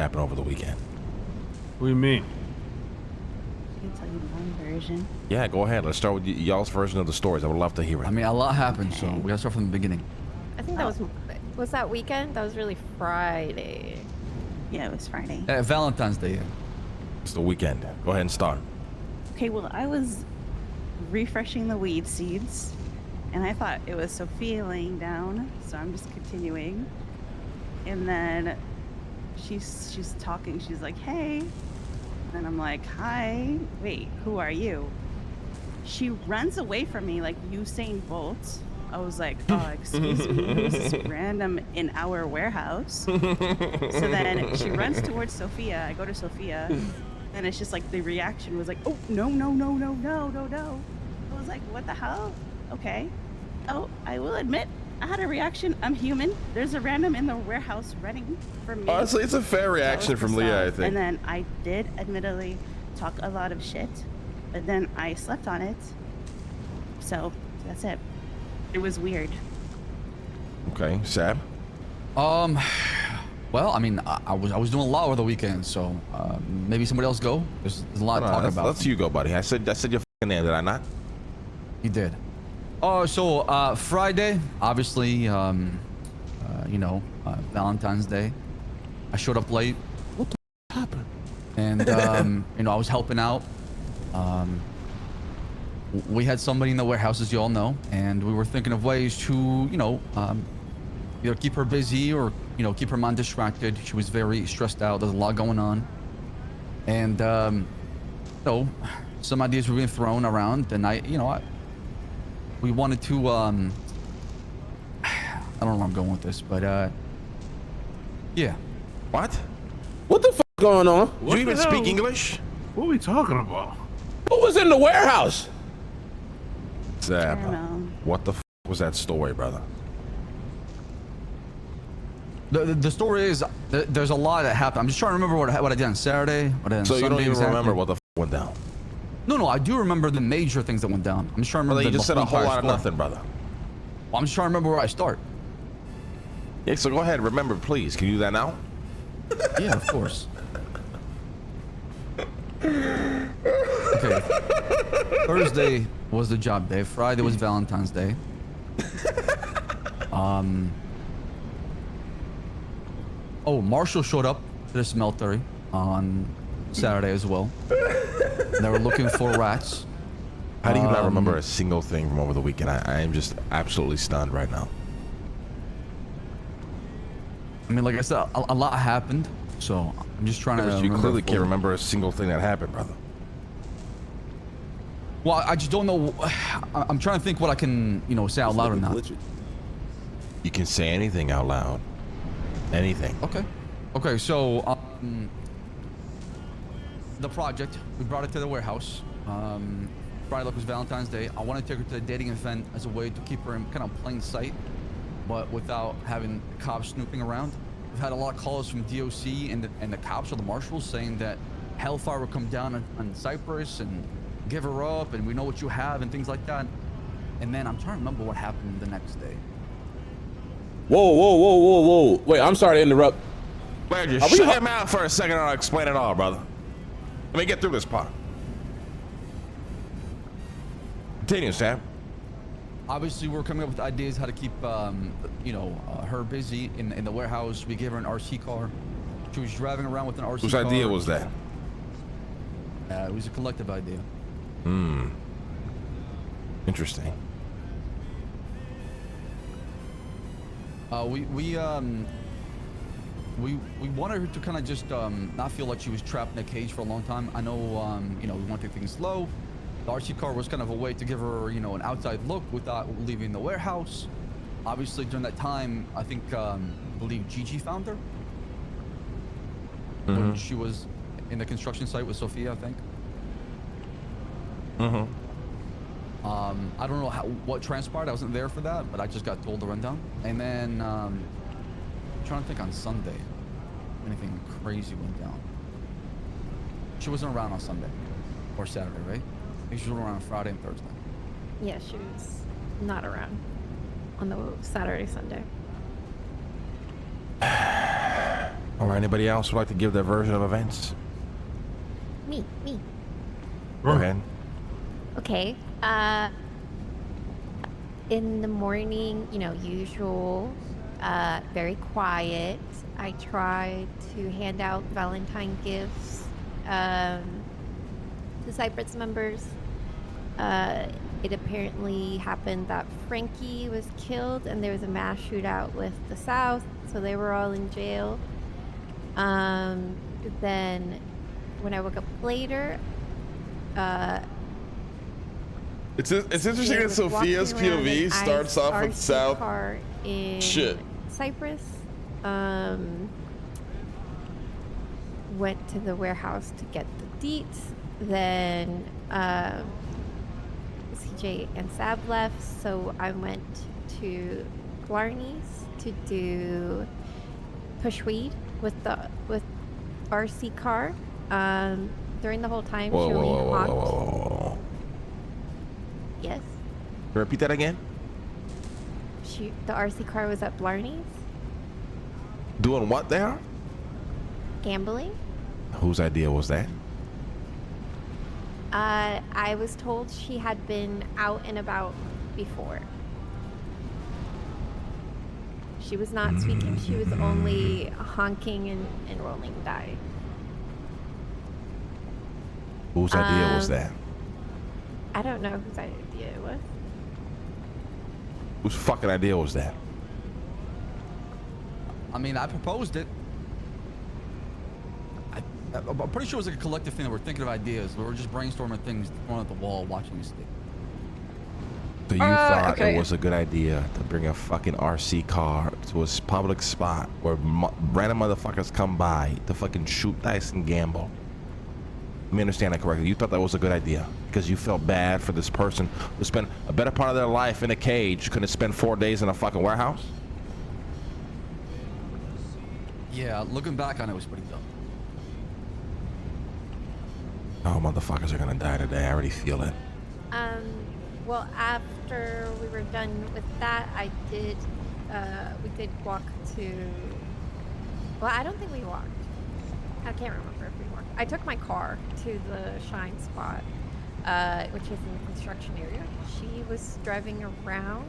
happened over the weekend. What do you mean? I can tell you my version. Yeah, go ahead. Let's start with y'all's version of the stories. I would love to hear it. I mean, a lot happened, so Okay. we gotta start from the beginning. I think that was that weekend? That was really Friday. Yeah, it was Friday. Valentine's Day. Yeah. It's the weekend. Go ahead and start. Okay, well, I was refreshing the weed seeds, and I thought it was Sophia laying down, so I'm just continuing. And then she's talking. She's like, "Hey," and I'm like, "Hi. Wait, who are you?" She runs away from me like Usain Bolt. I was like, excuse me, who's this random in our warehouse? So then she runs towards Sophia. I go to Sophia, and it's just like the reaction was like, oh, no. I was like, what the hell? Okay. Oh, I will admit, I had a reaction. I'm human. There's a random in the warehouse running for me. Honestly, it's a fair reaction from Leah, I think. And then I did admittedly talk a lot of shit, but then I slept on it. So that's it. It was weird. Okay, Saab. Well, I mean, I was doing a lot over the weekend, so maybe somebody else go. There's a lot to talk about. Let's you go, buddy. I said your fucking name, did I not? You did. Oh, so Friday, obviously, Valentine's Day. I showed up late. What the happened? And I was helping out. We had somebody in the warehouse, as you all know, and we were thinking of ways to, either keep her busy or, keep her mind distracted. She was very stressed out. There's a lot going on. And, some ideas were being thrown around, and we wanted to, I don't know where I'm going with this, but, yeah. What? What the fuck going on? Do you even speak English? What are we talking about? Who was in the warehouse? I don't Saab, know. what the was that story, brother? The story is there's a lot that happened. I'm just trying to remember what I did on Saturday. What I did on So Sunday you don't even exactly. remember what the went down? No, I do remember the major things that went down. I'm just trying to remember. Brother, you just said a whole entire lot of story. nothing, brother. Well, I'm just trying to remember where I start. Yeah, so go ahead. Remember, please. Can you do that now? Yeah, of course. Okay. Thursday was the job day. Friday was Valentine's Day. Oh, Marshall showed up to the smeltery on Saturday as well. They were looking for rats. How do you not remember a single thing from over the weekend? I am just absolutely stunned right now. I mean, like I said, a lot happened, so I'm just trying to. You clearly can't fully. remember a single thing that happened, brother. Well, I just don't know. I'm trying to think what I can, say out loud or not. You can say anything out loud. Anything. Okay. So, the project, we brought it to the warehouse. Friday was Valentine's Day. I want to take her to the dating event as a way to keep her in kind of plain sight, but without having cops snooping around. We've had a lot of calls from DOC and the cops or the marshals saying that Hellfire will come down on Cyprus and give her up, and we know what you have and things like that. And then I'm trying to remember what happened the next day. Whoa. Wait, I'm sorry to interrupt. Wait, just shut your mouth for a second and I'll explain it all, brother. Let me get through this part. Continue, Sam. Obviously, we're coming up with ideas how to keep, her busy in the warehouse. We gave her an RC car. She was driving around with an RC car. Whose idea was that? It was a collective idea. Interesting. We wanted her to kind of just not feel like she was trapped in a cage for a long time. I know, we want to take things slow. The RC car was kind of a way to give her, an outside look without leaving the warehouse. Obviously, during that time, I think, I believe Gigi found her. When she was in the construction site with Sophia, I think. I don't know what transpired. I wasn't there for that, but I just got told the rundown. And then, I'm trying to think on Sunday, if anything crazy went down. She wasn't around on Sunday or Saturday, right? I think she was around on Friday and Thursday. Yeah, she was not around on the Saturday, Sunday. Or anybody else would like to give their version of events? Me. Go ahead. Okay. In the morning, usual, very quiet. I tried to hand out Valentine gifts to Cypress members. It apparently happened that Frankie was killed and there was a mass shootout with the South, so they were all in jail. Then when I woke up later, It's interesting that Sophia's POV starts off with South. Car in Shit. Cyprus. Went to the warehouse to get the deets. Then CJ and Saab left, so I went to Blarney's to do push weed with RC car. During the whole time, Whoa, she whoa, only whoa, whoa, honked. whoa, whoa, whoa. Yes. Can you repeat that again? The RC car was at Blarney's Doing what there? gambling. Whose idea was that? I was told she had been out and about before. She was not speaking. She was only honking and rolling the die. Whose idea was that? I don't know whose idea it was. Whose fucking idea was that? I mean, I proposed it. I'm pretty sure it was like a collective thing that we're thinking of ideas. We were just brainstorming things, throwing at the wall, watching you stick. So you thought it was a good idea to bring a fucking RC car to a public spot where random motherfuckers come by to fucking shoot dice and gamble. Let me understand that correctly. You thought that was a good idea because you felt bad for this person who spent a better part of their life in a cage, couldn't spend 4 days in a fucking warehouse? Yeah, looking back on it was pretty dumb. Oh, motherfuckers are gonna die today. I already feel it. Well, after we were done with that, we did walk to, well, I don't think we walked. I can't remember if we walked. I took my car to the Shine spot, which is in the construction area. She was driving around.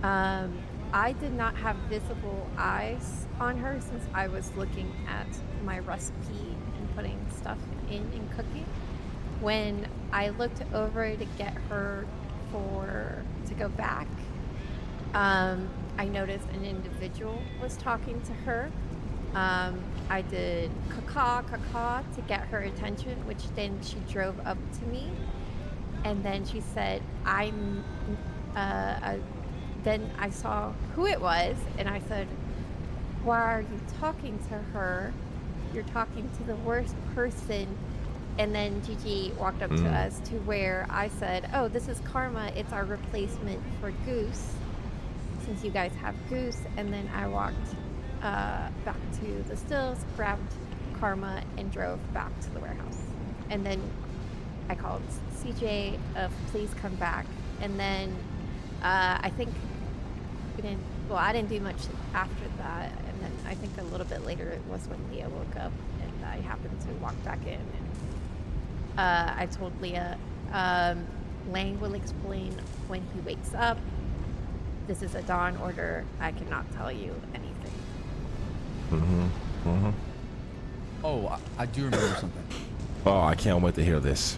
I did not have visible eyes on her since I was looking at my recipe and putting stuff in and cooking. When I looked over to get her to go back, I noticed an individual was talking to her. I did caw to get her attention, which then she drove up to me, and then she said, then I saw who it was, and I said, why are you talking to her? You're talking to the worst person. And then Gigi walked up to us to where I said, oh, this is Karma. It's our replacement for Goose, since you guys have Goose. And then I walked back to the stills, grabbed Karma, and drove back to the warehouse. And then I called CJ of please come back. And then I think I didn't do much after that. And then I think a little bit later it was when Leah woke up and I happened to walk back in. And I told Leah, Lang will explain when he wakes up. This is a dawn order. I cannot tell you anything. Oh, I do remember something. Oh, I can't wait to hear this.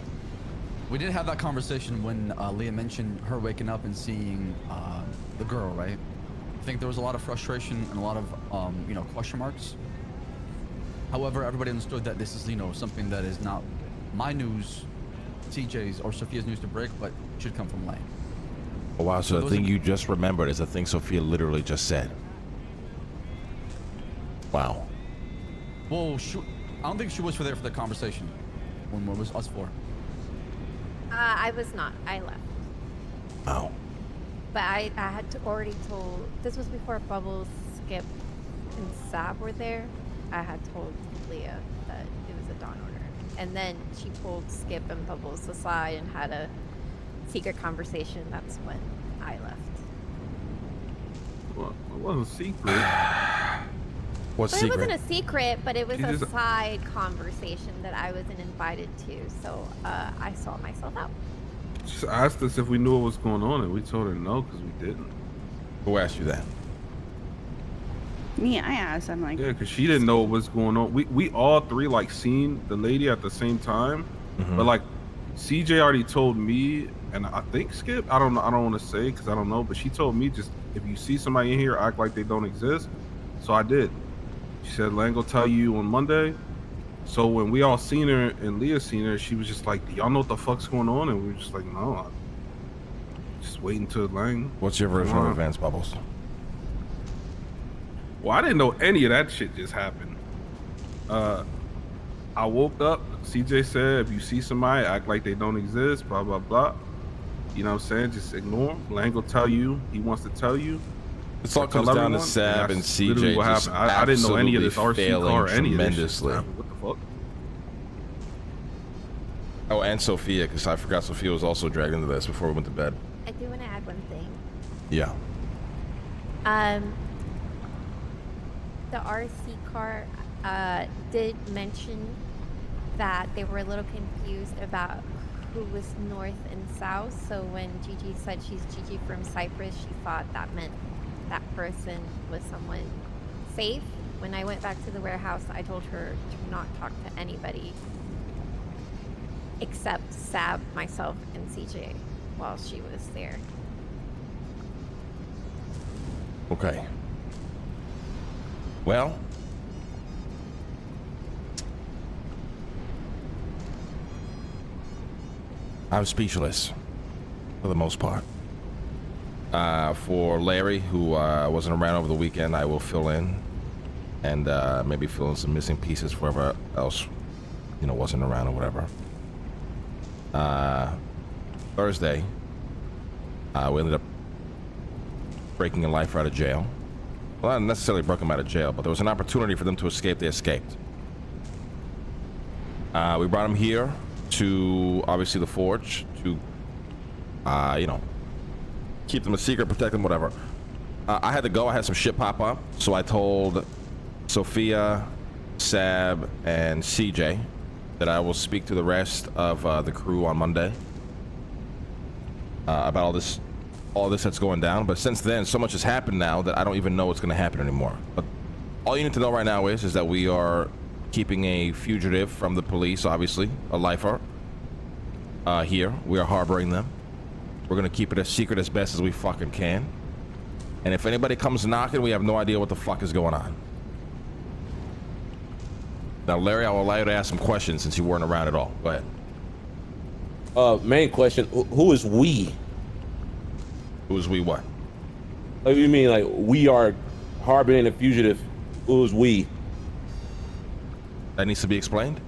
We did have that conversation when Leah mentioned her waking up and seeing the girl, right? I think there was a lot of frustration and a lot of, question marks. However, everybody understood that this is, something that is not my news, CJ's or Sophia's news to break, but should come from Lane. Oh, wow, so the thing you just remembered is the thing Sophia literally just said. Wow. Well, I don't think she was there for the conversation when it was us four. I was not. I left. Wow. But I had already told, this was before Bubbles, Skip, and Saab were there. I had told Leah that it was a dawn order. And then she pulled Skip and Bubbles aside and had a secret conversation. That's when I left. Well, it wasn't secret. What's But it secret? wasn't a secret, but it was She a just- side conversation that I wasn't invited to. So I saw myself out. She asked us if we knew what was going on, and we told her no because we didn't. Who asked you that? Me, I asked. I'm like, Yeah, because she didn't know what was going on. We all three like seen the lady at the same time, but like CJ already told me, and I think Skip. I don't know. I don't want to say because I don't know, but she told me just if you see somebody in here, act like they don't exist. So I did. She said, "Lang will tell you on Monday." So when we all seen her and Leah seen her, she was just like, "Do y'all know what the fuck's going on?" And we were just like, "No, just waiting till Lang." What's your version of events, Bubbles? Well, I didn't know any of that shit just happened. I woke up. CJ said, "If you see somebody, act like they don't exist." Blah blah blah. You know what I'm saying? Just ignore him. Lang will tell you. He wants to tell you. This all Tell comes down to everyone, Saab and that's literally CJ what just happened. I didn't know any of this absolutely RC car or failing any of this shit just tremendously. happened. What the fuck? Oh, and Sophia, because I forgot Sophia was also dragged into this before we went to bed. I do want to add one thing. Yeah. The RC car did mention that they were a little confused about who was north and south. So when Gigi said she's Gigi from Cyprus, she thought that meant that person was someone safe. When I went back to the warehouse, I told her to not talk to anybody except Saab, myself, and CJ while she was there. Okay. Well, I'm speechless for the most part. For Larry, who wasn't around over the weekend, I will fill in and maybe fill in some missing pieces for whoever else, wasn't around or whatever. Thursday, we ended up breaking a lifer out of jail. Well, not necessarily broke them out of jail, but there was an opportunity for them to escape. They escaped. We brought them here to, obviously, the forge to, keep them a secret, protect them, whatever. I had to go. I had some shit pop up, so I told Sophia, Saab, and CJ that I will speak to the rest of the crew on Monday about all this that's going down. But since then, so much has happened now that I don't even know what's going to happen anymore. But all you need to know right now is that we are keeping a fugitive from the police, obviously, a lifer, here. We are harboring them. We're going to keep it as secret as best as we fucking can. And if anybody comes knocking, we have no idea what the fuck is going on. Now, Larry, I will allow you to ask some questions since you weren't around at all. Go ahead. Main question: who is we? Who is we what? What do you mean, like we are harboring a fugitive? Who is we? That needs to be explained?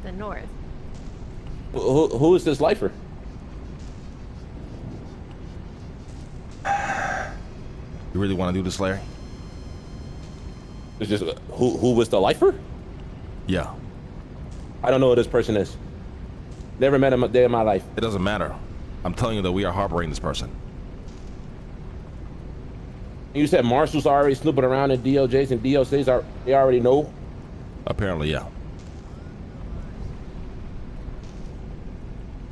The north. Who is this lifer? You really want to do this, Larry? It's just who was the lifer? Yeah. I don't know who this person is. Never met him a day in my life. It doesn't matter. I'm telling you that we are harboring this person. You said marshals are already snooping around in DOJs and DOCs are they already know? Apparently, yeah.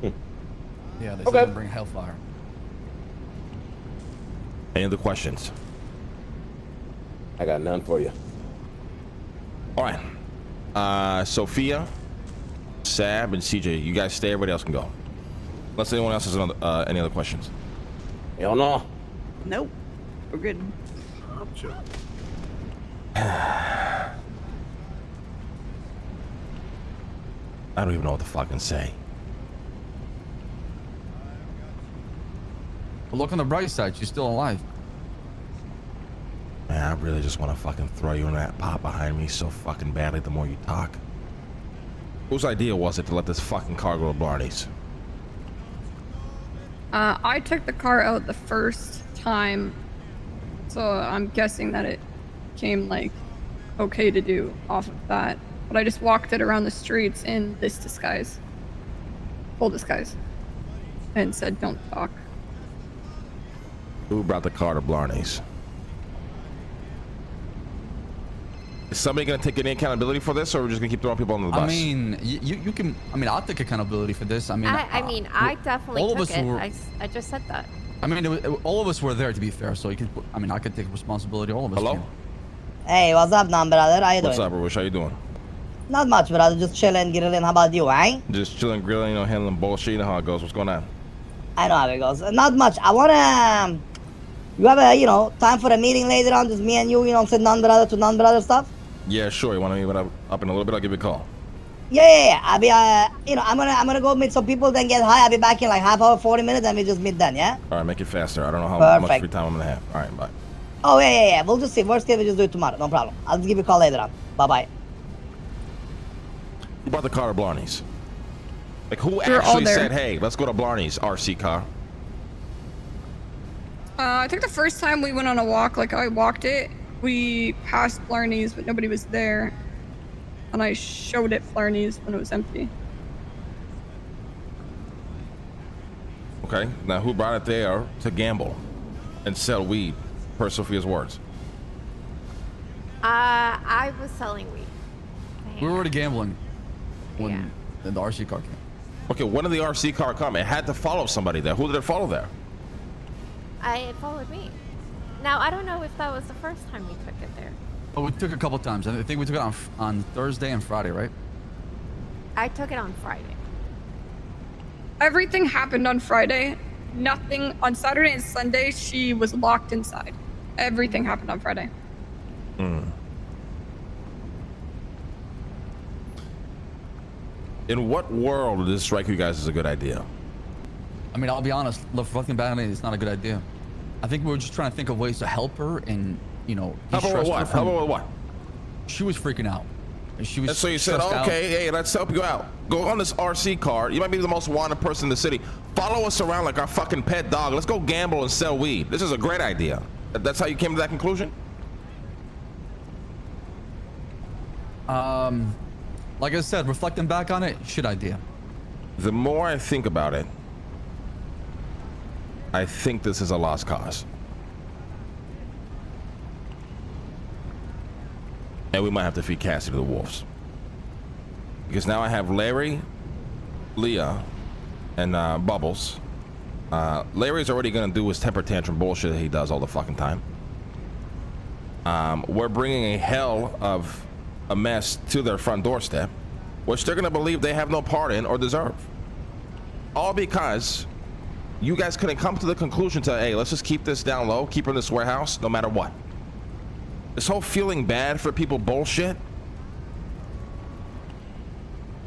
Yeah, they Okay. said bring hellfire. Any other questions? I got none for you. All right. Sophia, Saab, and CJ, you guys stay. Everybody else can go. Unless anyone else has any other questions. Hell no. nope, we're good. Gotcha. I don't even know what to fucking say. But look on the bright side, she's still alive. Man, I really just want to fucking throw you in that pot behind me so fucking badly the more you talk. Whose idea was it to let this fucking car go to Blarney's? I took the car out the first time, so I'm guessing that it came like okay to do off of that. But I just walked it around the streets in this disguise, full disguise, and said don't talk. Who brought the car to Blarney's? Is somebody gonna take any accountability for this, or we're just gonna keep throwing people under the bus? I mean, you can. I mean, I'll take accountability for this. I mean, I definitely all of took us it. were- I just said that. I mean, all of us were there, to be fair. So you can. I mean, I could take responsibility. All of us. Hello? can. Hey, what's up, man, brother? How you What's doing? up, Rush? How you doing? Not much, brother. Just chilling, grilling. How about you, eh? Just chilling, grilling, you know, handling bullshit. You know how it goes. What's going on? I know how it goes. Not much. I wanna. You have a, time for a meeting later on? Just me and you, say non-brother to non-brother stuff? Yeah, sure. You want to meet up in a little bit? I'll give you a call. Yeah. I'll be, I'm gonna go meet some people, then get high. I'll be back in like half hour, 40 minutes, and we just meet then, yeah? All right, make it faster. I don't know how much Perfect. free time I'm gonna have. All right, bye. Oh, yeah. We'll just see. Worst case, we just do it tomorrow. No problem. I'll just give you a call later on. Bye-bye. Who brought the car to Blarney's? Like, who We're all actually there. said, "Hey, let's go to Blarney's RC car"? I think the first time we went on a walk, like I walked it, we passed Blarney's, but nobody was there. And I showed it Blarney's when it was empty. Okay. Now, who brought it there to gamble and sell weed? Per Sophia's words. I was selling weed. We were already gambling when Yeah. the RC car came. Okay, when did the RC car come? It had to follow somebody there. Who did it follow there? It followed me. Now I don't know if that was the first time we took it there. Oh, we took it a couple times. I think we took it on Thursday and Friday, right? I took it on Friday. Everything happened on Friday. Nothing on Saturday and Sunday. She was locked inside. Everything happened on Friday. In what world did this strike you guys as a good idea? I mean, I'll be honest. Reflecting back on it, it's not a good idea. I think we were just trying to think of ways to help her and, Help her de-stress with what? from- Help her with what? She was freaking out. She was. And so you said, stressed out. okay, hey, let's help you out. Go on this RC car. You might be the most wanted person in the city. Follow us around like our fucking pet dog. Let's go gamble and sell weed. This is a great idea. That's how you came to that conclusion? Like I said, reflecting back on it, shit idea. The more I think about it, I think this is a lost cause. And we might have to feed Cassie to the wolves. Because now I have Larry, Leah, and Bubbles. Larry's already gonna do his temper tantrum bullshit that he does all the fucking time. We're bringing a hell of a mess to their front doorstep, which they're gonna believe they have no part in or deserve. All because you guys couldn't come to the conclusion to, hey, let's just keep this down low, keep her in this warehouse, no matter what. This whole feeling bad for people bullshit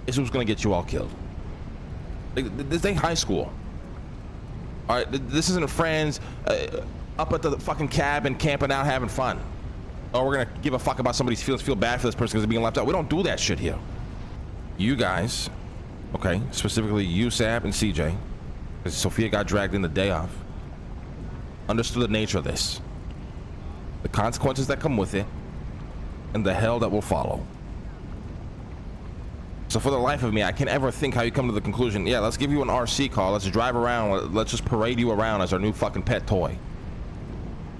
is who's gonna get you all killed. This ain't high school. All right, this isn't friends up at the fucking cabin camping out having fun. Or we're gonna give a fuck about somebody's feelings, feel bad for this person because they're being left out. We don't do that shit here. You guys, okay, specifically you, Saab, and CJ, because Sophia got dragged in the day off, understood the nature of this, the consequences that come with it, and the hell that will follow. So for the life of me, I can't ever think how you come to the conclusion, yeah, let's give you an RC car, let's drive around, let's just parade you around as our new fucking pet toy,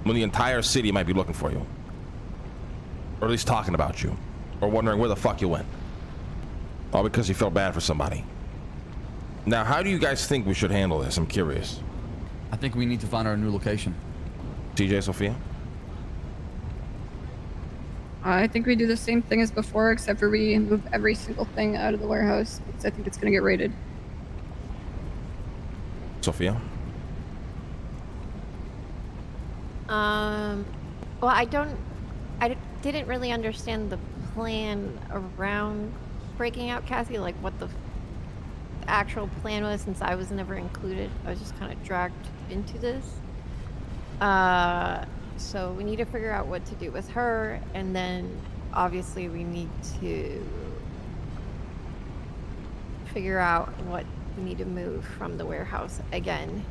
when the entire city might be looking for you. Or at least talking about you. Or wondering where the fuck you went. All because you felt bad for somebody. Now, how do you guys think we should handle this? I'm curious. I think we need to find our new location. TJ, Sophia? I think we do the same thing as before, except for we move every single thing out of the warehouse because I think it's going to get raided. Sophia? Well, I didn't really understand the plan around breaking out Cassie, like what the actual plan was, since I was never included. I was just kind of dragged into this. So we need to figure out what to do with her, and then obviously we need to figure out what we need to move from the warehouse again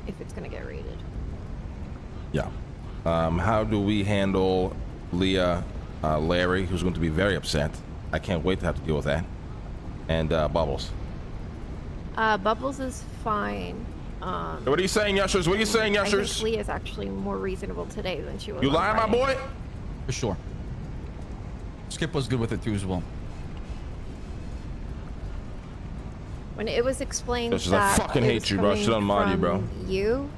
if it's going to get raided. Yeah. How do we handle Leah, Larry, who's going to be very upset? I can't wait to have to deal with that. And Bubbles. Bubbles is fine. What are you saying, Yushers? What are you saying, I think Yushers? Lee is actually more reasonable today than she was. You on lying, my Friday. boy? For sure. Skip was good with it too as well. When it was explained She's like, that fucking it hate was you, bro. She coming doesn't mind you, bro. from you,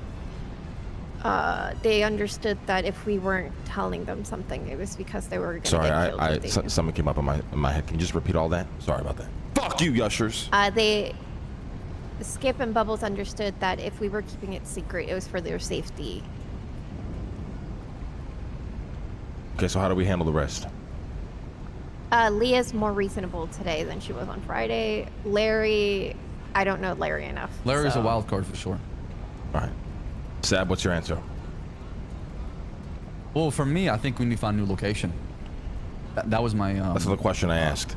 they understood that if we weren't telling them something, it was because they were going to Sorry, get killed. if they knew. something came up in my head. Can you just repeat all that? Sorry about that. Fuck you, Yushers. Skip and Bubbles understood that if we were keeping it secret, it was for their safety. Okay, so how do we handle the rest? Leah's more reasonable today than she was on Friday. Larry, I don't know Larry enough. Larry's so. a wild card for sure. All right. Saab, what's your answer? Well, for me, I think we need to find a new location. That was my... That's the question I asked.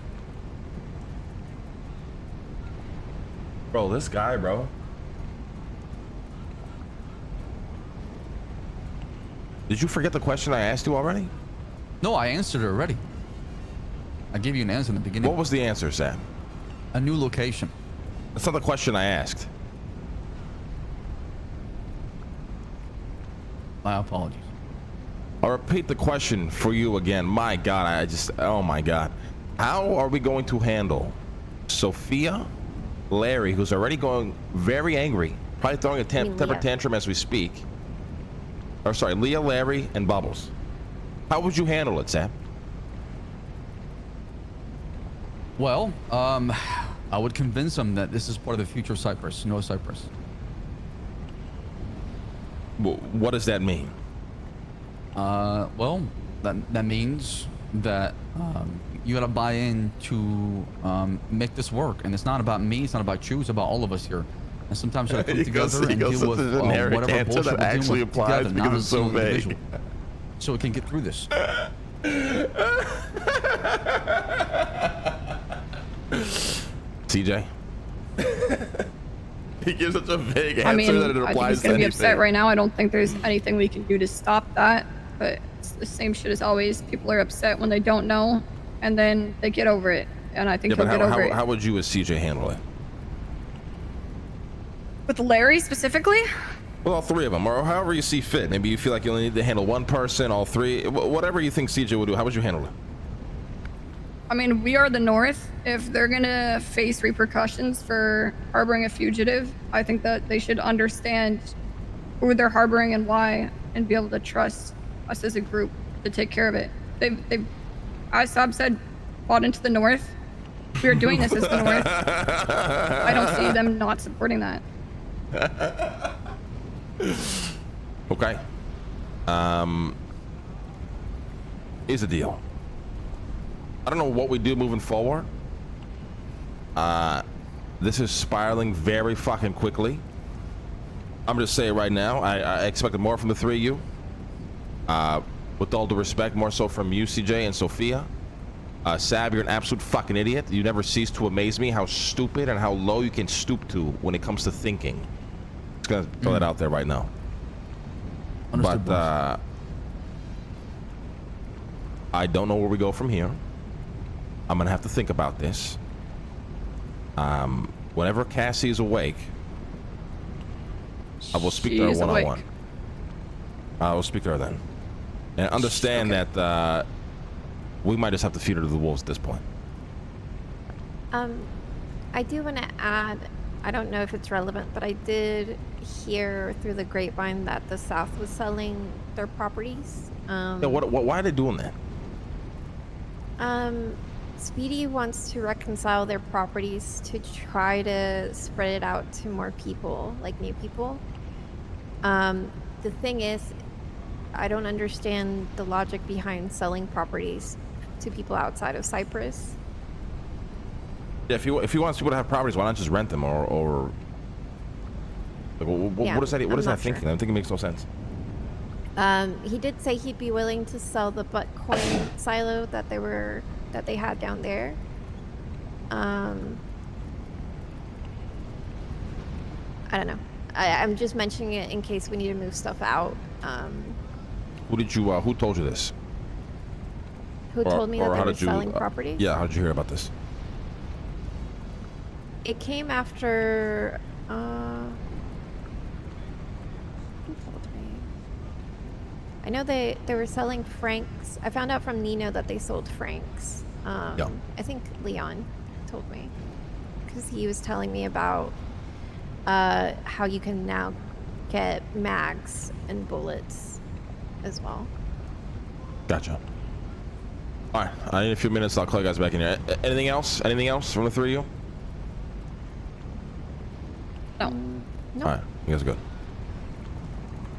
Bro, this guy, bro. Did you forget the question I asked you already? No, I answered it already. I gave you an answer in the beginning. What was the answer, Sam? A new location. That's not the question I asked. My apologies. I'll repeat the question for you again. My God, oh my God. How are we going to handle Sophia, Larry, who's already going very angry, probably throwing a temper tantrum as we speak. Or sorry, Leah, Larry, and Bubbles. How would you handle it, Sam? Well, I would convince them that this is part of the future of Cyprus, no Cyprus. What does that mean? Well, that means that you gotta buy in to make this work, and it's not about me, it's not about you, it's about all of us here. And sometimes you gotta come together and deal with whatever bullshit we're dealing with together, not as a single individual, so we can get through this. CJ? He gives such a vague answer I mean, that it I think applies he's to gonna be anything. upset right now. I don't think there's anything we can do to stop that. But it's the same shit as always. People are upset when they don't know, and then they get over it. And I think he'll get over it. How would you as CJ handle it? With Larry specifically? Well, all three of them, or however you see fit. Maybe you feel like you only need to handle one person, all three. Whatever you think CJ would do, how would you handle it? I mean, we are the North. If they're gonna face repercussions for harboring a fugitive, I think that they should understand who they're harboring and why, and be able to trust us as a group to take care of it. They've, as Saab said, fought into the North. We are doing this as the North. I don't see them not supporting that. Okay. Here's the deal. I don't know what we do moving forward. This is spiraling very fucking quickly. I'm gonna say it right now. I expected more from the three of you. With all due respect, more so from you, CJ and Sophia. Saab, you're an absolute fucking idiot. You never cease to amaze me how stupid and how low you can stoop to when it comes to thinking. Just gonna throw that out there right now. Understood, But I don't know where we go from here. I'm gonna have to think about this. Whenever Cassie is awake, I will speak to her one-on-one. I will speak to her then, and understand that we might just have to feed her to the wolves at this point. I do want to add, I don't know if it's relevant, but I did hear through the grapevine that the South was selling their properties. Yeah, why are they doing that? Speedy wants to reconcile their properties to try to spread it out to more people, like new people. The thing is, I don't understand the logic behind selling properties to people outside of Cyprus. Yeah, if he wants people to have properties, why not just rent them or like, what is that? What is that thinking? Sure. I think it makes no sense. He did say he'd be willing to sell the butt coin silo that they had down there. I don't know. I'm just mentioning it in case we need to move stuff out. Who told you this? Who told me that they were selling properties? Yeah, how did you hear about this? It came after. Who told me? I know they were selling Franks. I found out from Nino that they sold Franks. Yeah. I think Leon told me because he was telling me about how you can now get mags and bullets as well. Gotcha. All right, I need a few minutes. I'll call you guys back in here. Anything else? Anything else from the three of you? No. Nope. All right, you guys are good.